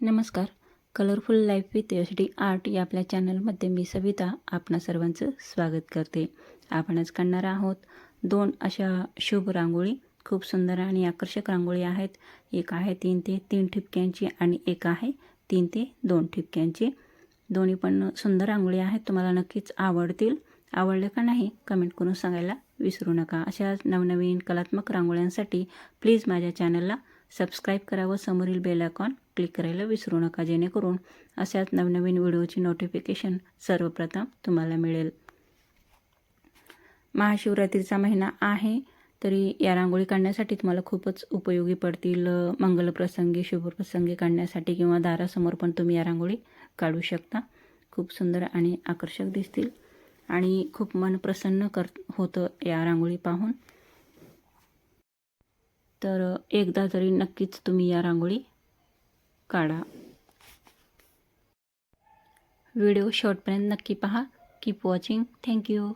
नमस्कार. Colourful life with HD art या आपल्या चॅनलमध्ये मी सविता आपणा सर्वांचं स्वागत करते. आपण आज काढणार आहोत 2 अशा शुभ रांगोळी. खूप सुंदर आणि आकर्षक रांगोळी आहेत. एक आहे 3 ते 3 ठिपक्यांची आणि एक आहे 3 ते 2 ठिपक्यांची. दोन्ही पण सुंदर रांगोळी आहेत. तुम्हाला नक्कीच आवडतील. आवडले का नाही कमेंट करून सांगायला विसरू नका. अशा नवनवीन कलात्मक रांगोळ्यांसाठी प्लीज माझ्या चॅनलला सबस्क्राईब करा व समोरील बेल आयकॉन क्लिक करायला विसरू नका, जेणेकरून अशाच नवनवीन व्हिडिओची नोटिफिकेशन सर्वप्रथम तुम्हाला मिळेल. महाशिवरात्रीचा महिना आहे, तरी या रांगोळी काढण्यासाठी तुम्हाला खूपच उपयोगी पडतील. मंगलप्रसंगी, शुभप्रसंगी काढण्यासाठी किंवा दारासमोर पण तुम्ही या रांगोळी काढू शकता. खूप सुंदर आणि आकर्षक दिसतील आणि खूप मन प्रसन्न होतं या रांगोळी पाहून. तर एकदा तरी नक्कीच तुम्ही या रांगोळी काढा. व्हिडिओ शेवटपर्यंत नक्की पहा. Keep watching. थँक्यू.